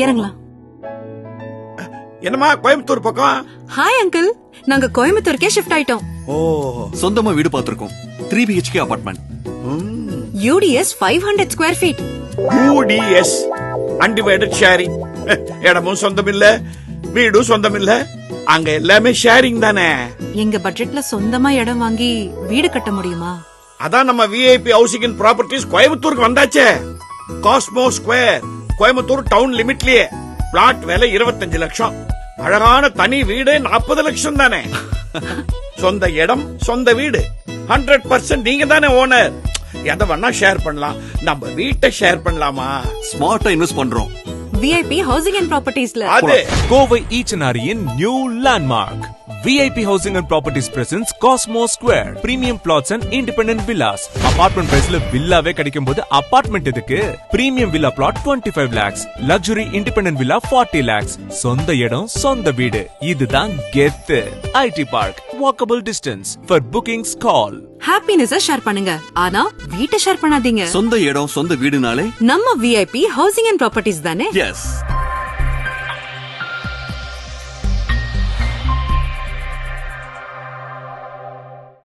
இறங்கலாம். என்னமா கோயம்புத்தூர் பக்கம்? ஹாய் அங்கிள், நாங்க கோயம்புத்தூருக்கே ஷிஃப்ட் ஆயிட்டோம். ஓ, சொந்தமா வீடு பாத்துருக்கோம். 3 BHK apartment. UDS 500 square feet. UDS undivided sharing. இடமும் சொந்தம் இல்ல, வீடும் சொந்தம் இல்ல, அங்க எல்லாமே ஷேரிங் தானே. எங்க பட்ஜெட்ல சொந்தமா இடம் வாங்கி வீடு கட்ட முடியுமா? அதான் நம்ம VIP ஹவுசிங் அண்ட் ப்ராப்பர்ட்டிஸ் கோயம்புத்தூருக்கு வந்தாச்சே. காஸ்மோ ஸ்கொயர், கோயம்புத்தூர் டவுன் லிமிட்லயே. பிளாட் விலை 25 லட்சம். அழகான தனி வீடு 40 லட்சம் தானே. சொந்த இடம், சொந்த வீடு. 100% நீங்க தானே ஓனர். எதை வேணா ஷேர் பண்ணலாம். நம்ம வீட்டை ஷேர் பண்ணலாமா? ஸ்மார்ட்டா இன்வெஸ்ட் பண்றோம். VIP ஹவுசிங் அண்ட் ப்ராப்பர்ட்டிஸ்ல. அது கோவை ஈச்சனாரியின் new landmark. VIP Housing and Properties presents Cosmo Square. Premium plots and independent villas. Apartment priceல வில்லாவே கிடைக்கும் போது அபார்ட்மெண்ட் எதுக்கு? Premium villa plot 25 lakhs. Luxury independent villa 40 lakhs. சொந்த இடம், சொந்த வீடு. இதுதான் கெத்து. IT Park. Walkable distance. For bookings call. Happiness share பண்ணுங்க, ஆனா வீட்டை ஷேர் பண்ணாதீங்க. சொந்த இடம், சொந்த வீடுனாலே நம்ம VIP ஹவுசிங் அண்ட் ப்ராப்பர்ட்டிஸ் தானே. எஸ்.